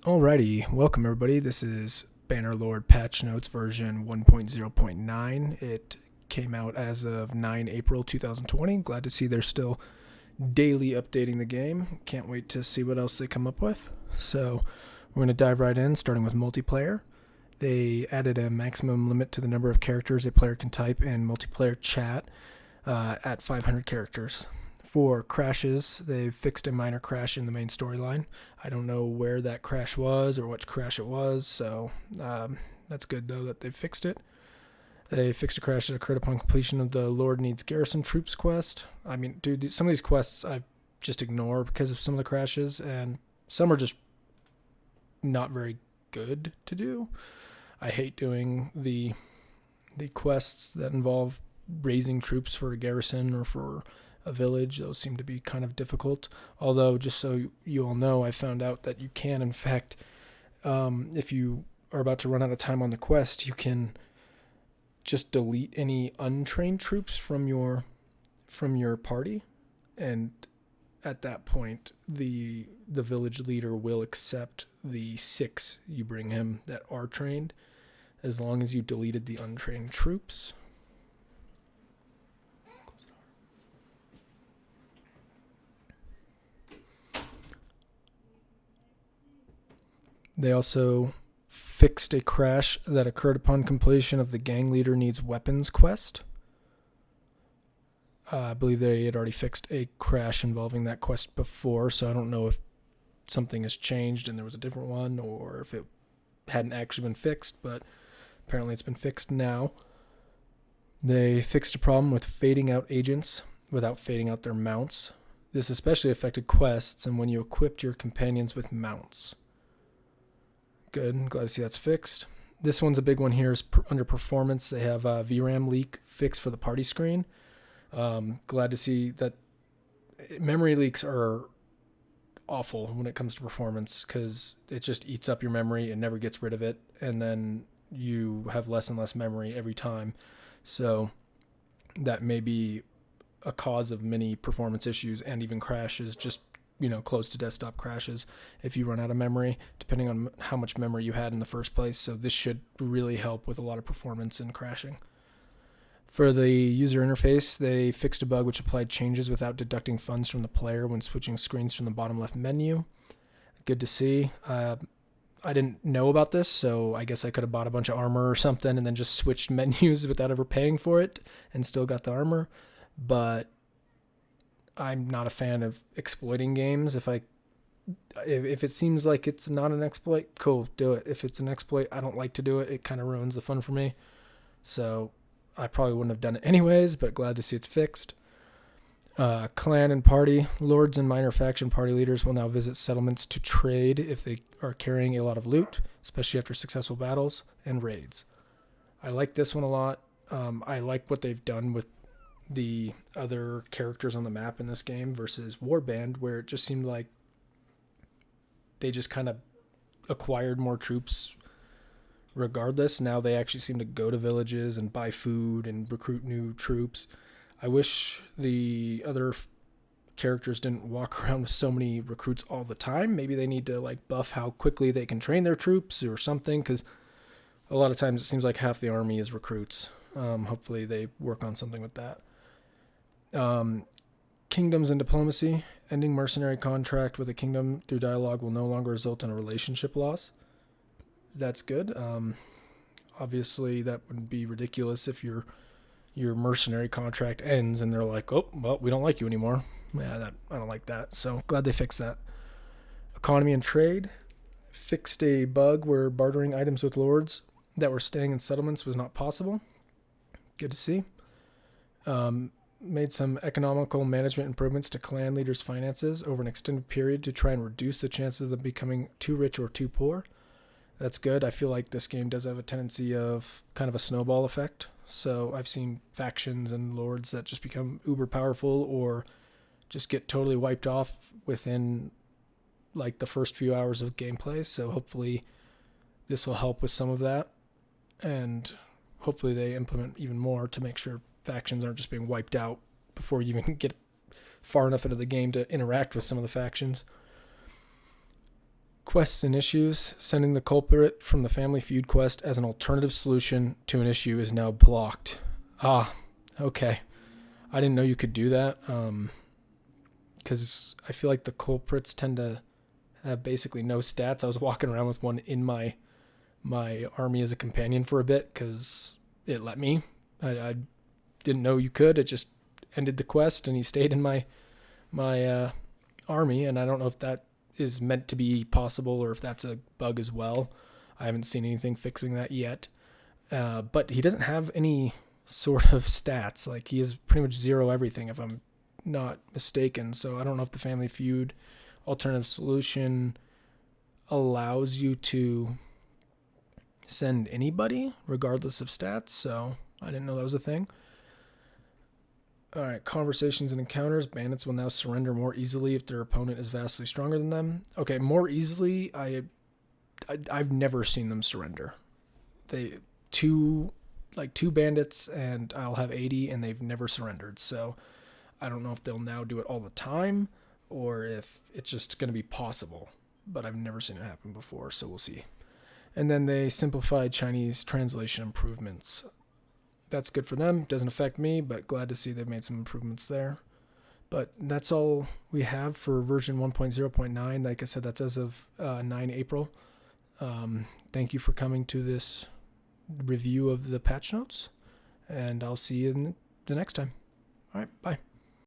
Alrighty, welcome everybody. This is Bannerlord Patch Notes version 1.0.9. It came out as of 9 April 2020. Glad to see they're still daily updating the game. Can't wait to see what else they come up with. So we're going to dive right in, starting with multiplayer. They added a maximum limit to the number of characters a player can type in multiplayer chat at 500 characters. For crashes, they've fixed a minor crash in the main storyline. I don't know where that crash was or which crash it was, so that's good though that they've fixed it. They fixed a crash that occurred upon completion of the Lord Needs Garrison Troops quest. I mean, dude, some of these quests I just ignore because of some of the crashes, and some are just not very good to do. I hate doing the quests that involve raising troops for a garrison or for a village. Those seem to be kind of difficult. Although, just so you all know, I found out that you can, in fact, if you are about to run out of time on the quest, you can just delete any untrained troops from your party, and at that point, the village leader will accept the 6 you bring him that are trained, as long as you deleted the untrained troops. They also fixed a crash that occurred upon completion of the Gang Leader Needs Weapons quest. I believe they had already fixed a crash involving that quest before, so I don't know if something has changed and there was a different one, or if it hadn't actually been fixed, but apparently it's been fixed now. They fixed a problem with fading out agents without fading out their mounts. This especially affected quests and when you equipped your companions with mounts. Good, glad to see that's fixed. This one's a big one here, is under performance. They have a VRAM leak fixed for the party screen. Glad to see that. Memory leaks are awful when it comes to performance because it just eats up your memory and never gets rid of it, and then you have less and less memory every time. So that may be a cause of many performance issues and even crashes, just close to desktop crashes if you run out of memory, depending on how much memory you had in the first place. So this should really help with a lot of performance and crashing. For the user interface, they fixed a bug which applied changes without deducting funds from the player when switching screens from the bottom left menu. Good to see. I didn't know about this, so I guess I could have bought a bunch of armor or something and then just switched menus without ever paying for it and still got the armor. But I'm not a fan of exploiting games. If it seems like it's not an exploit, cool, do it. If it's an exploit, I don't like to do it. It kind of ruins the fun for me. So I probably wouldn't have done it anyways, but glad to see it's fixed. Clan and party lords and minor faction party leaders will now visit settlements to trade if they are carrying a lot of loot, especially after successful battles and raids. I like this one a lot. I like what they've done with the other characters on the map in this game versus Warband, where it just seemed like they just kind of acquired more troops regardless. Now they actually seem to go to villages and buy food and recruit new troops. I wish the other characters didn't walk around with so many recruits all the time. Maybe they need to buff how quickly they can train their troops or something, because a lot of times it seems like half the army is recruits. Hopefully they work on something with that. Kingdoms and diplomacy. Ending mercenary contract with a kingdom through dialogue will no longer result in a relationship loss. That's good. Obviously, that would be ridiculous if your mercenary contract ends and they're like, oh, well, we don't like you anymore. Yeah, I don't like that. So glad they fixed that. Economy and trade. Fixed a bug where bartering items with lords that were staying in settlements was not possible. Good to see. Made some economical management improvements to clan leaders' finances over an extended period to try and reduce the chances of them becoming too rich or too poor. That's good. I feel like this game does have a tendency of kind of a snowball effect. So I've seen factions and lords that just become uber powerful or just get totally wiped off within the first few hours of gameplay. So hopefully this will help with some of that. And hopefully they implement even more to make sure factions aren't just being wiped out before you even get far enough into the game to interact with some of the factions. Quests and issues. Sending the culprit from the Family Feud quest as an alternative solution to an issue is now blocked. Ah, okay. I didn't know you could do that. Because I feel like the culprits tend to have basically no stats. I was walking around with one in my army as a companion for a bit because it let me. I didn't know you could. It just ended the quest and he stayed in my army, and I don't know if that is meant to be possible or if that's a bug as well. I haven't seen anything fixing that yet. But he doesn't have any sort of stats. Like, he is pretty much 0 everything if I'm not mistaken. So I don't know if the Family Feud alternative solution allows you to send anybody regardless of stats. So I didn't know that was a thing. All right, conversations and encounters. Bandits will now surrender more easily if their opponent is vastly stronger than them. Okay, more easily. I've never seen them surrender. Two bandits and I'll have 80 and they've never surrendered. So I don't know if they'll now do it all the time or if it's just going to be possible. But I've never seen it happen before, so we'll see. And then they simplified Chinese translation improvements. That's good for them. Doesn't affect me, but glad to see they've made some improvements there. But that's all we have for version 1.0.9. Like I said, that's as of 9 April. Thank you for coming to this review of the patch notes, and I'll see you in the next time. All right, bye.